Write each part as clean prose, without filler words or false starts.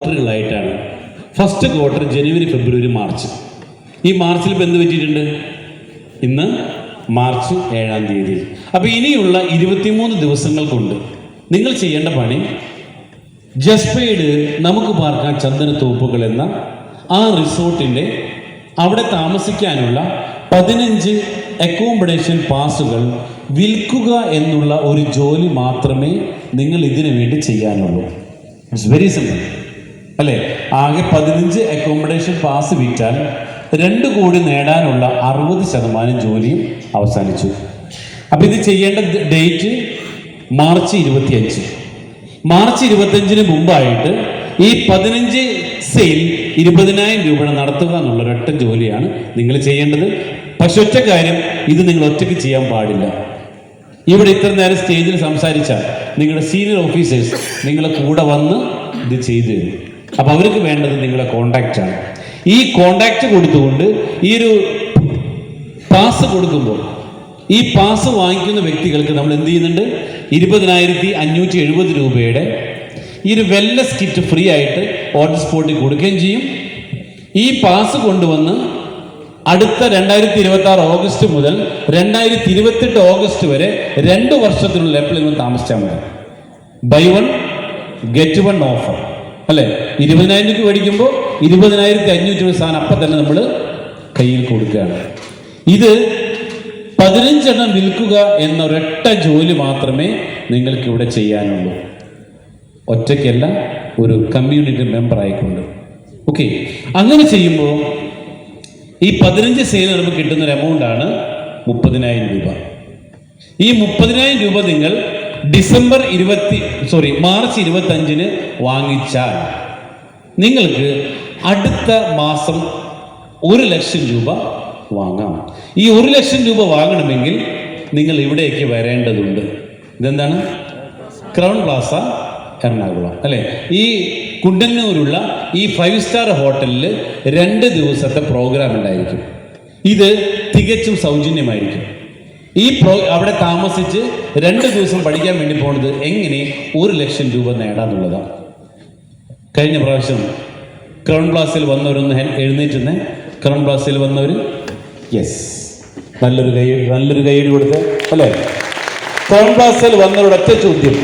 ക്വാർട്ടറുകളായിട്ടാണ്. First quarter ജനുവരി, ഫെബ്രുവരി, March. ഈ മാർച്ചിൽ ഇപ്പം എന്ത് പറ്റിയിട്ടുണ്ട്? ഇന്ന് മാർച്ച് 7-ാം തീയതി. അപ്പോൾ ഇനിയുള്ള 23 ദിവസങ്ങൾ കൊണ്ട് നിങ്ങൾ ചെയ്യേണ്ട പണി, ജസ്പെയ്ഡ് നമുക്ക് പാർക്കാൻ ചന്ദനത്തോപ്പുകൾ എന്ന ആ റിസോർട്ടിൻ്റെ അവിടെ താമസിക്കാനുള്ള 15 അക്കോമഡേഷൻ പാസുകൾ വിൽക്കുക എന്നുള്ള ഒരു ജോലി മാത്രമേ നിങ്ങൾ ഇതിനു വേണ്ടി ചെയ്യാനുള്ളൂ. ഇറ്റ്സ് വെരി സിമ്പിൾ അല്ലേ? ആകെ 15 അക്കോമഡേഷൻ പാസ് വിറ്റാൽ 2 കോടി നേടാനുള്ള 60% ജോലിയും അവസാനിച്ചു. അപ്പം ഇത് ചെയ്യേണ്ട ഡേറ്റ് മാർച്ച് 25. മാർച്ച് 25-ന് മുമ്പായിട്ട് ഈ 15 സെയിൽ 20,000 രൂപ നടത്തുക എന്നുള്ള ഒരൊറ്റ ജോലിയാണ് നിങ്ങൾ ചെയ്യേണ്ടത്. പക്ഷെ ഒറ്റ കാര്യം, ഇത് നിങ്ങൾ ഒറ്റയ്ക്ക് ചെയ്യാൻ പാടില്ല. ഇവിടെ ഇത്ര നേരം സ്റ്റേജിൽ സംസാരിച്ചാൽ നിങ്ങളുടെ സീനിയർ ഓഫീസേഴ്സ് നിങ്ങളെ കൂടെ വന്ന് ഇത് ചെയ്തു തരും. അപ്പം അവർക്ക് വേണ്ടത് നിങ്ങളുടെ കോണ്ടാക്റ്റാണ്. ഈ കോണ്ടാക്റ്റ് കൊടുത്തുകൊണ്ട് ഈ ഒരു പാസ് കൊടുക്കുമ്പോൾ ഈ പാസ് വാങ്ങിക്കുന്ന വ്യക്തികൾക്ക് നമ്മൾ എന്ത് ചെയ്യുന്നുണ്ട്? 20,570 രൂപയുടെ ഈ ഒരു വെൽനസ് കിറ്റ് ഫ്രീ ആയിട്ട് ഓൺ സ്പോട്ടിൽ കൊടുക്കുകയും ചെയ്യും. ഈ പാസ് കൊണ്ടുവന്ന് അടുത്ത 2026 ഓഗസ്റ്റ് മുതൽ 2028 ഓഗസ്റ്റ് വരെ 2 വർഷത്തിനുള്ള എപ്പോഴെങ്കിലും താമസിച്ചാൽ മതി. ബൈ 1 ഗെറ്റ് 1 ഓഫർ അല്ലേ? 20,000 രൂപ മേടിക്കുമ്പോൾ 20,500 രൂപ സാധനം അപ്പം തന്നെ നമ്മൾ കയ്യിൽ കൊടുക്കുകയാണ്. ഇത് 15 എണ്ണം വിൽക്കുക എന്ന ഒരൊറ്റ ജോലി മാത്രമേ നിങ്ങൾക്ക് ഇവിടെ ചെയ്യാനുള്ളൂ. ഒറ്റയ്ക്കല്ല, ഒരു കമ്മ്യൂണിറ്റി മെമ്പർ ആയിക്കൊണ്ട്. ഓക്കെ, അങ്ങനെ ചെയ്യുമ്പോൾ ഈ 15 സെയിൽ നമുക്ക് കിട്ടുന്നൊരു എമൗണ്ടാണ് 30,000 രൂപ. ഈ 30,000 രൂപ നിങ്ങൾ മാർച്ച് 25-ന് വാങ്ങിച്ചാൽ നിങ്ങൾക്ക് അടുത്ത മാസം 1 ലക്ഷം രൂപ വാങ്ങാം. ഈ 1 ലക്ഷം രൂപ വാങ്ങണമെങ്കിൽ നിങ്ങൾ ഇവിടേക്ക് വരേണ്ടതുണ്ട്. ഇതെന്താണ്? ക്രൗൺ പ്ലാസ, എറണാകുളം അല്ലേ? ഈ കുണ്ടന്നൂരുള്ള ഈ 5 സ്റ്റാർ ഹോട്ടലിൽ 2 ദിവസത്തെ പ്രോഗ്രാം ഉണ്ടായിരിക്കും. ഇത് തികച്ചും സൗജന്യമായിരിക്കും. ഈ അവിടെ താമസിച്ച് 2 ദിവസം പഠിക്കാൻ വേണ്ടി പോകുന്നത് എങ്ങനെ 1 ലക്ഷം രൂപ നേടാന്നുള്ളതാണ്. കഴിഞ്ഞ പ്രാവശ്യം ക്രൗൺ പ്ലാസയിൽ വന്നവരൊന്ന് എഴുന്നേറ്റുന്നേ. ക്രൗൺ പ്ലാസയിൽ വന്നവർ, യെസ്, നല്ലൊരു കൈയ്യടി കൊടുത്ത് അല്ലേ? ക്രൗൺ പ്ലാസയിൽ വന്നവരുടെ ഒറ്റ ചോദ്യം,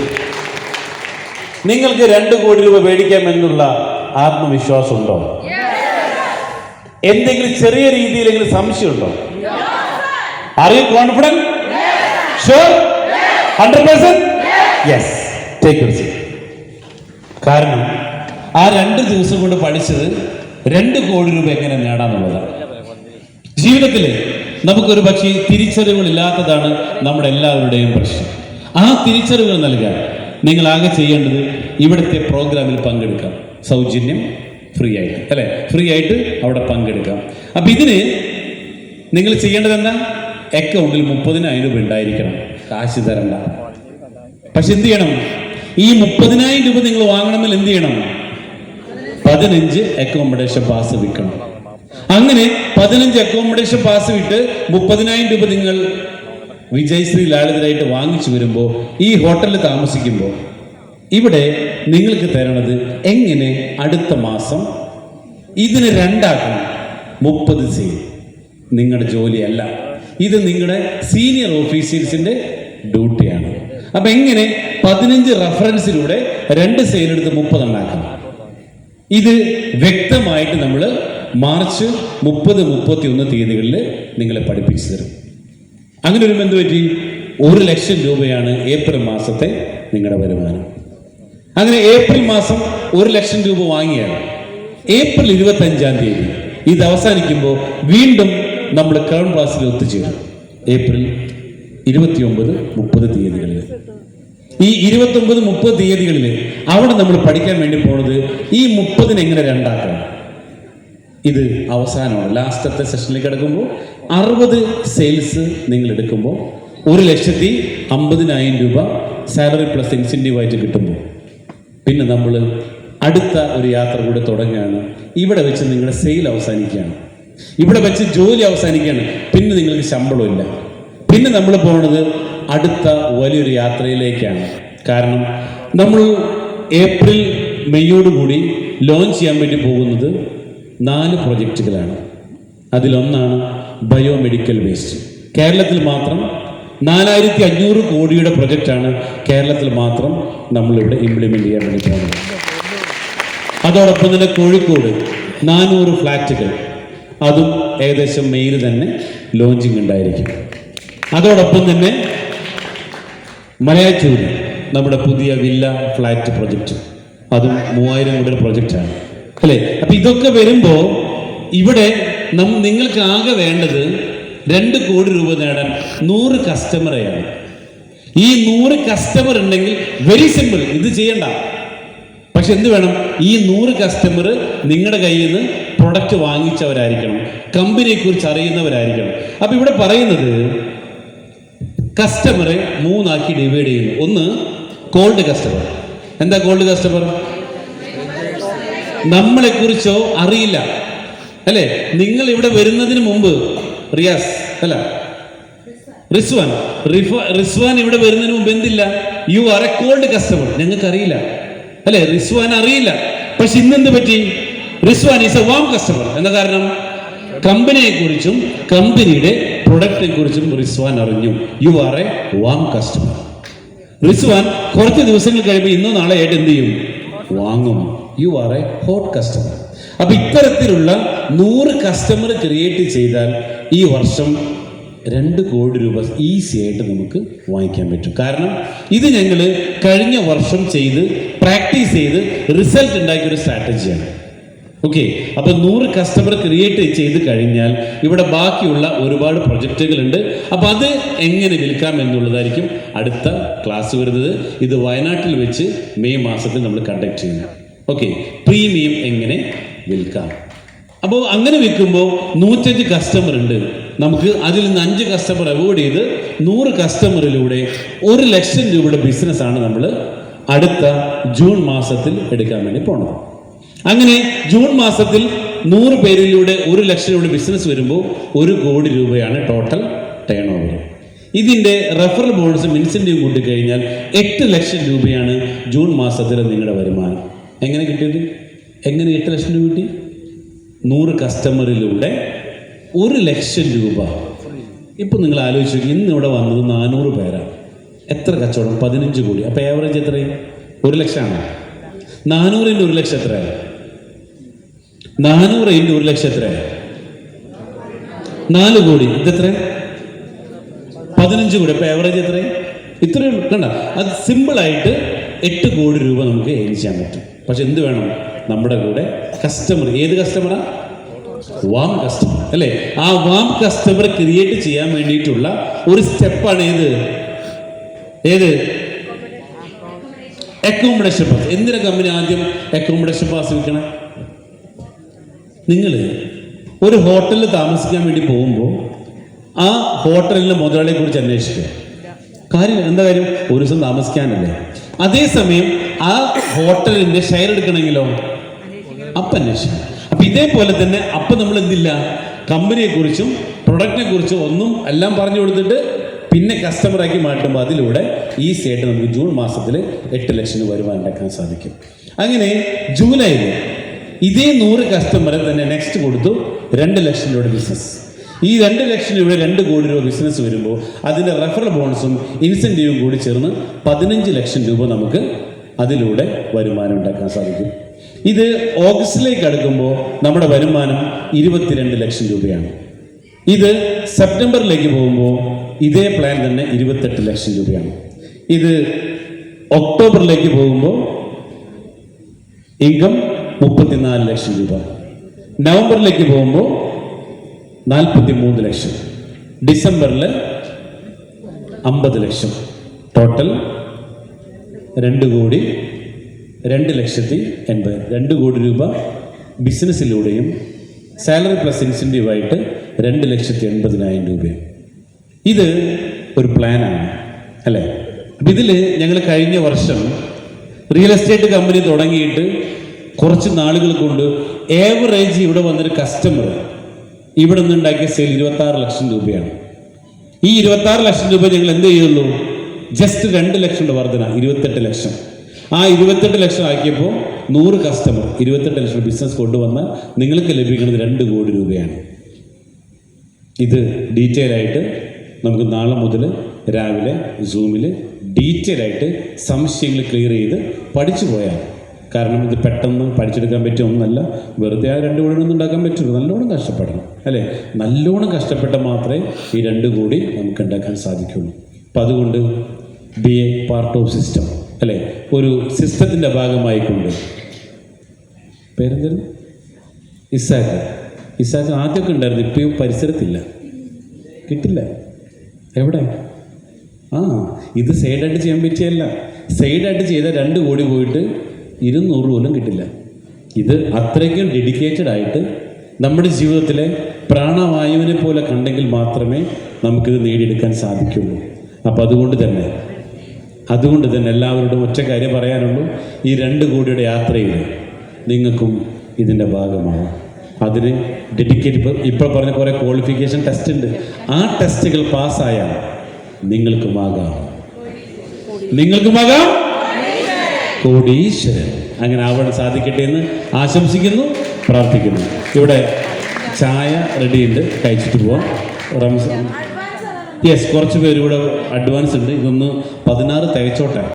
നിങ്ങൾക്ക് 2 കോടി രൂപ മേടിക്കാമെന്നുള്ള ആത്മവിശ്വാസം ഉണ്ടോ? എന്തെങ്കിലും ചെറിയ രീതിയിലെങ്കിലും സംശയമുണ്ടോ? Are you confident? Sure? 100%? Yes, take your seat. കാരണം ആ 2 ദിവസം കൊണ്ട് പഠിച്ചത് 2 കോടി രൂപ എങ്ങനെ നേടാന്നുള്ളതാണ്. ജീവിതത്തിൽ നമുക്കൊരു പക്ഷേ തിരിച്ചറിവുകളില്ലാത്തതാണ് നമ്മുടെ എല്ലാവരുടെയും പ്രശ്നം. ആ തിരിച്ചറിവുകൾ നൽകാൻ നിങ്ങൾ ആകെ ചെയ്യേണ്ടത് ഇവിടുത്തെ പ്രോഗ്രാമിൽ പങ്കെടുക്കാം. സൗജന്യം, ഫ്രീ ആയിട്ട് അല്ലേ? ഫ്രീ ആയിട്ട് അവിടെ പങ്കെടുക്കാം. അപ്പം ഇതിന് നിങ്ങൾ ചെയ്യേണ്ടത് എന്താ? അക്കൗണ്ടിൽ 30,000 രൂപ ഉണ്ടായിരിക്കണം. കാശ് തരണ്ട. പക്ഷെ എന്ത് ചെയ്യണം? ഈ 30,000 രൂപ നിങ്ങൾ വാങ്ങണമെങ്കിൽ എന്ത് ചെയ്യണം? 15 അക്കോമഡേഷൻ പാസ് വിൽക്കണം. അങ്ങനെ 15 അക്കോമഡേഷൻ പാസ് വിട്ട് 30,000 രൂപ നിങ്ങൾ വിജയശ്രീ ലാളിതരായിട്ട് വാങ്ങിച്ചു വരുമ്പോൾ ഈ ഹോട്ടലിൽ താമസിക്കുമ്പോൾ ഇവിടെ നിങ്ങൾക്ക് തരണത് എങ്ങനെ അടുത്ത മാസം ഇതിന് 2 ആക്കണം. 30 സെയിൽ നിങ്ങളുടെ ജോലിയല്ല, ഇത് നിങ്ങളുടെ സീനിയർ ഓഫീസേഴ്സിന്റെ ഡ്യൂട്ടിയാണ്. അപ്പൊ എങ്ങനെ 15 റെഫറൻസിലൂടെ 2 സെയിൽ എടുത്ത് 30 ഉണ്ടാക്കണം? ഇത് വ്യക്തമായിട്ട് നമ്മൾ മാർച്ച് 30, 31 തീയതികളിൽ നിങ്ങളെ പഠിപ്പിച്ചു തരും. അങ്ങനെ ഒരു എന്ത് പറ്റി? 1 ലക്ഷം രൂപയാണ് ഏപ്രിൽ മാസത്തെ നിങ്ങളുടെ വരുമാനം. അങ്ങനെ ഏപ്രിൽ മാസം 1 ലക്ഷം രൂപ വാങ്ങിയാണ് ഏപ്രിൽ 25-ാം തീയതി ഇത് അവസാനിക്കുമ്പോൾ വീണ്ടും നമ്മൾ ക്രൗൺ പ്ലാസിൽ ഒത്തുചേരും. ഏപ്രിൽ 29, 30 തീയതികളിൽ, ഈ 29, 30 തീയതികളിൽ അവിടെ നമ്മൾ പഠിക്കാൻ വേണ്ടി പോണത് ഈ 30-ന് എങ്ങനെ 2 ആക്കണം. ഇത് അവസാനമാണ്. ലാസ്റ്റത്തെ സെഷനിലേക്ക് കിടക്കുമ്പോൾ 60 സെയിൽസ് നിങ്ങൾ എടുക്കുമ്പോൾ 1,50,000 രൂപ സാലറി പ്ലസ് ഇൻസെൻറ്റീവായിട്ട് കിട്ടുമ്പോൾ പിന്നെ നമ്മൾ അടുത്ത ഒരു യാത്ര കൂടെ തുടങ്ങുകയാണ്. ഇവിടെ വെച്ച് നിങ്ങളുടെ സെയിൽ അവസാനിക്കുകയാണ്, ഇവിടെ വെച്ച് ജോലി അവസാനിക്കുകയാണ്. പിന്നെ നിങ്ങൾക്ക് ശമ്പളമില്ല. പിന്നെ നമ്മൾ പോകുന്നത് അടുത്ത വലിയൊരു യാത്രയിലേക്കാണ്. കാരണം നമ്മൾ ഏപ്രിൽ മെയ്യോടുകൂടി ലോഞ്ച് ചെയ്യാൻ വേണ്ടി പോകുന്നത് 4 പ്രൊജക്റ്റുകളാണ്. അതിലൊന്നാണ് ബയോമെഡിക്കൽ വേസ്റ്റ്. കേരളത്തിൽ മാത്രം 4500 കോടിയുടെ പ്രൊജക്റ്റാണ് കേരളത്തിൽ മാത്രം നമ്മളിവിടെ ഇംപ്ലിമെൻ്റ് ചെയ്യാൻ വേണ്ടി പോകുന്നത്. അതോടൊപ്പം തന്നെ കോഴിക്കോട് 400 ഫ്ലാറ്റുകൾ, അതും ഏകദേശം മെയ്യിൽ തന്നെ ലോഞ്ചിങ് ഉണ്ടായിരിക്കും. അതോടൊപ്പം തന്നെ മലയാറ്റൂര് നമ്മുടെ പുതിയ വില്ല ഫ്ലാറ്റ് പ്രൊജക്റ്റ്, അതും 3000 കോടിയുടെ പ്രൊജക്റ്റാണ് അല്ലേ. അപ്പം ഇതൊക്കെ വരുമ്പോൾ ഇവിടെ നിങ്ങൾക്ക് ആകെ വേണ്ടത് 2 കോടി രൂപ നേടാൻ 100 കസ്റ്റമറെയാണ്. ഈ 100 കസ്റ്റമർ ഉണ്ടെങ്കിൽ വെരി സിമ്പിൾ, ഇത് ചെയ്യണ്ട. പക്ഷെ എന്ത് വേണം? ഈ 100 കസ്റ്റമർ നിങ്ങളുടെ കയ്യിൽ നിന്ന് പ്രൊഡക്റ്റ് വാങ്ങിച്ചവരായിരിക്കണം, കമ്പനിയെ കുറിച്ച് അറിയുന്നവരായിരിക്കണം. അപ്പൊ ഇവിടെ പറയുന്നത് കസ്റ്റമറെ 3 ആക്കി ഡിവൈഡ് ചെയ്യുന്നു. ഒന്ന് കോൾഡ് കസ്റ്റമർ. എന്താ കോൾഡ് കസ്റ്റമർ? നമ്മളെ കുറിച്ചോ അറിയില്ല അല്ലെ. നിങ്ങൾ ഇവിടെ വരുന്നതിന് മുമ്പ് റിയാസ് അല്ല റിസ്വാൻ ഇവിടെ വരുന്നതിന് മുമ്പ് എന്തില്ല? You are a cold customer. ഞങ്ങൾക്ക് അറിയില്ല അല്ലെ, റിസ്വാൻ അറിയില്ല. പക്ഷെ ഇന്നെന്ത് പറ്റി? Rizwan is a warm customer. എന്താ കാരണം? കമ്പനിയെ കുറിച്ചും കമ്പനിയുടെ പ്രൊഡക്റ്റിനെ കുറിച്ചും റിസ്വാൻ അറിഞ്ഞു. You are a warm customer. Rizwan കുറച്ച് ദിവസങ്ങൾ കഴിയുമ്പോൾ ഇന്നോ നാളെ ആയിട്ട് എന്ത് ചെയ്യും? വാങ്ങും. You are a hot customer. അപ്പൊ ഇത്തരത്തിലുള്ള 100 കസ്റ്റമർ ക്രിയേറ്റ് ചെയ്താൽ ഈ വർഷം 2 കോടി രൂപ ഈസി ആയിട്ട് നമുക്ക് വാങ്ങിക്കാൻ പറ്റും. കാരണം ഇത് ഞങ്ങൾ കഴിഞ്ഞ വർഷം ചെയ്ത് പ്രാക്ടീസ് ചെയ്ത് റിസൾട്ട് ഉണ്ടാക്കിയൊരു സ്ട്രാറ്റജിയാണ്. ഓക്കെ, അപ്പൊ 100 കസ്റ്റമർ ക്രിയേറ്റ് ചെയ്ത് കഴിഞ്ഞാൽ ഇവിടെ ബാക്കിയുള്ള ഒരുപാട് പ്രൊജക്റ്റുകളുണ്ട്. അപ്പൊ അത് എങ്ങനെ വിൽക്കാം എന്നുള്ളതായിരിക്കും അടുത്ത ക്ലാസ് വരുന്നത്. ഇത് വയനാട്ടിൽ വെച്ച് മെയ് മാസത്തിൽ നമ്മൾ കണ്ടക്ട് ചെയ്യുന്നു. ഓക്കെ, പ്രീമിയം എങ്ങനെ വിൽക്കാം. അപ്പോൾ അങ്ങനെ വിൽക്കുമ്പോൾ 105 കസ്റ്റമർ ഉണ്ട്. നമുക്ക് അതിൽ നിന്ന് 5 കസ്റ്റമർ അവോയ്ഡ് ചെയ്ത് 100 കസ്റ്റമറിലൂടെ 1 ലക്ഷം രൂപയുടെ ബിസിനസ്സാണ് നമ്മൾ അടുത്ത ജൂൺ മാസത്തിൽ എടുക്കാൻ വേണ്ടി പോണത്. അങ്ങനെ ജൂൺ മാസത്തിൽ 100 പേരിലൂടെ 1 ലക്ഷം രൂപയുടെ ബിസിനസ് വരുമ്പോൾ 1 കോടി രൂപയാണ് ടോട്ടൽ ടേൺ ഓവർ. ഇതിൻ്റെ റെഫറൽ ബോണസും ഇൻസെൻറ്റീവ് കൂട്ടിക്കഴിഞ്ഞാൽ 8 ലക്ഷം രൂപയാണ് ജൂൺ മാസത്തിലെ നിങ്ങളുടെ വരുമാനം. എങ്ങനെ കിട്ടിയത്? എങ്ങനെ 8 ലക്ഷം രൂപ കിട്ടി? 100 കസ്റ്റമറിലൂടെ 1 ലക്ഷം രൂപ. ഇപ്പം നിങ്ങൾ ആലോചിച്ചു, ഇന്ന് ഇവിടെ വന്നത് 400 പേരാണ്. എത്ര കച്ചവടം? 15 കോടി. അപ്പം ആവറേജ് എത്രയും? 1 ലക്ഷമാണ്. 400 × 1 ലക്ഷം എത്രയാണ്? 400 × 1 ലക്ഷം എത്രയാണ്? 4 കോടി. ഇതെത്ര? 15 കോടി. അപ്പം ആവറേജ് എത്രയും? ഇത്രയും കണ്ട. അത് സിമ്പിളായിട്ട് 8 കോടി രൂപ നമുക്ക് ഏൺ ചെയ്യാൻ പറ്റും. പക്ഷെ എന്ത് വേണം? നമ്മുടെ കൂടെ കസ്റ്റമർ. ഏത് കസ്റ്റമറാ? വാം കസ്റ്റമർ അല്ലേ. ആ വാം കസ്റ്റമർ ക്രിയേറ്റ് ചെയ്യാൻ വേണ്ടിയിട്ടുള്ള ഒരു സ്റ്റെപ്പാണ് ഏത് അക്കോമഡേഷൻ പാസ്. എന്തിനാ കമ്പനി ആദ്യം അക്കോമഡേഷൻ പാസ് വിൽക്കണം? നിങ്ങൾ ഒരു ഹോട്ടലിൽ താമസിക്കാൻ വേണ്ടി പോകുമ്പോൾ ആ ഹോട്ടലിലെ മുതലാളിയെ കുറിച്ച് അന്വേഷിക്കുക. കാര്യം എന്താ കാര്യം? ഒരു ദിവസം താമസിക്കാനല്ലേ. അതേസമയം ആ ഹോട്ടലിന്റെ ഷെയർ എടുക്കണമെങ്കിലോ അപ്പം അന്വേഷിക്കണം. അപ്പൊ ഇതേപോലെ തന്നെ അപ്പം നമ്മൾ എന്തില്ല, കമ്പനിയെ കുറിച്ചും പ്രൊഡക്റ്റിനെ കുറിച്ചും ഒന്നും എല്ലാം പറഞ്ഞു കൊടുത്തിട്ട് പിന്നെ കസ്റ്റമറാക്കി മാറ്റുമ്പോൾ അതിലൂടെ ഈസി ആയിട്ട് നമുക്ക് ജൂൺ മാസത്തിൽ 8 ലക്ഷം രൂപ വരുമാനം ഉണ്ടാക്കാൻ സാധിക്കും. അങ്ങനെ ജൂലൈയിൽ ഇതേ 100 കസ്റ്റമറെ തന്നെ നെക്സ്റ്റ് കൊടുത്തു 2 ലക്ഷം രൂപയുടെ ബിസിനസ്. ഈ 2 ലക്ഷം രൂപ 2 കോടി രൂപ ബിസിനസ് വരുമ്പോൾ അതിൻ്റെ റെഫറൽ ബോണസും ഇൻസെൻറ്റീവും കൂടി ചേർന്ന് 15 ലക്ഷം രൂപ നമുക്ക് അതിലൂടെ വരുമാനം ഉണ്ടാക്കാൻ സാധിക്കും. ഇത് ഓഗസ്റ്റിലേക്ക് അടുക്കുമ്പോൾ നമ്മുടെ വരുമാനം 22 ലക്ഷം രൂപയാണ്. ഇത് സെപ്റ്റംബറിലേക്ക് പോകുമ്പോൾ ഇതേ പ്ലാൻ തന്നെ 28 ലക്ഷം രൂപയാണ്. ഇത് ഒക്ടോബറിലേക്ക് പോകുമ്പോൾ ഇൻകം 34 ലക്ഷം രൂപ. നവംബറിലേക്ക് പോകുമ്പോൾ 43 ലക്ഷം. ഡിസംബറിൽ 50 ലക്ഷം. ടോട്ടൽ 2 കോടി രൂപ ബിസിനസ്സിലൂടെയും സാലറി പ്ലസ് ഇൻസെൻറ്റീവായിട്ട് 2,80,000 രൂപയും. ഇത് ഒരു പ്ലാനാണ് അല്ലേ. അപ്പം ഇതിൽ ഞങ്ങൾ കഴിഞ്ഞ വർഷം റിയൽ എസ്റ്റേറ്റ് കമ്പനി തുടങ്ങിയിട്ട് കുറച്ച് നാളുകൾ കൊണ്ട് ഏവറേജ് ഇവിടെ വന്നൊരു കസ്റ്റമർ ഇവിടെ നിന്ന് ഉണ്ടാക്കിയ സെയിൽ 26 ലക്ഷം രൂപയാണ്. ഈ 26 ലക്ഷം രൂപ ഞങ്ങൾ എന്ത് ചെയ്യുള്ളൂ? ജസ്റ്റ് 2 ലക്ഷം വർധന, 28 ലക്ഷം. ആ 28 ലക്ഷം ആക്കിയപ്പോൾ 100 കസ്റ്റമർ 28 ലക്ഷം ബിസിനസ് കൊണ്ടുവന്നാൽ നിങ്ങൾക്ക് ലഭിക്കുന്നത് 2 കോടി രൂപയാണ്. ഇത് ഡീറ്റെയിൽ ആയിട്ട് നമുക്ക് നാളെ മുതൽ രാവിലെ സൂമിൽ ഡീറ്റെയിൽ ആയിട്ട് സംശയങ്ങൾ ക്ലിയർ ചെയ്ത് പഠിച്ചു പോയാൽ, കാരണം ഇത് പെട്ടെന്ന് പഠിച്ചെടുക്കാൻ പറ്റിയ ഒന്നല്ല. വെറുതെ ആ 2 കോടി ഒന്നും ഉണ്ടാക്കാൻ പറ്റുള്ളൂ. നല്ലോണം കഷ്ടപ്പെടണം അല്ലേ? നല്ലോണം കഷ്ടപ്പെട്ടാൽ മാത്രമേ ഈ 2 കോടി നമുക്ക് ഉണ്ടാക്കാൻ സാധിക്കുള്ളൂ. അപ്പം അതുകൊണ്ട് B A part of system അല്ലേ? ഒരു സിസ്റ്റത്തിൻ്റെ ഭാഗമായിക്കൊണ്ട്. പേരെന്തായിരുന്നു? ഇസാക്ക് ആദ്യമൊക്കെ ഉണ്ടായിരുന്നു, ഇപ്പം പരിസരത്തില്ല, കിട്ടില്ല. എവിടെ? ഇത് സൈഡായിട്ട് ചെയ്യാൻ പറ്റിയല്ല. സൈഡായിട്ട് ചെയ്താൽ 2 കോടി പോയിട്ട് 200 പോലും കിട്ടില്ല. ഇത് അത്രയ്ക്കും ഡെഡിക്കേറ്റഡ് ആയിട്ട് നമ്മുടെ ജീവിതത്തിലെ പ്രാണവായുവിനെ പോലെ കണ്ടെങ്കിൽ മാത്രമേ നമുക്കിത് നേടിയെടുക്കാൻ സാധിക്കുള്ളൂ. അപ്പോൾ അതുകൊണ്ട് തന്നെ എല്ലാവരോടും ഒറ്റ കാര്യം പറയാനുള്ളൂ. ഈ 2 കോടിയുടെ യാത്രയിൽ നിങ്ങൾക്കും ഇതിൻ്റെ ഭാഗമാവും. അതിന് ഡെഡിക്കേറ്റ് ഇപ്പോൾ പറഞ്ഞ കുറേ ക്വാളിഫിക്കേഷൻ ടെസ്റ്റ് ഉണ്ട്. ആ ടെസ്റ്റുകൾ പാസ്സായാൽ നിങ്ങൾക്കുമാകാം കോടീശ്വരൻ. അങ്ങനെ ആവാൻ സാധിക്കട്ടെ എന്ന് ആശംസിക്കുന്നു, പ്രാർത്ഥിക്കുന്നു. ഇവിടെ ചായ റെഡിയുണ്ട്, കഴിച്ചിട്ട് പോവാം. റംസാൻ കുറച്ച് പേര് ഇവിടെ അഡ്വാൻസ് ഉണ്ട്. ഇതൊന്ന് 16 തികച്ചോട്ടെ.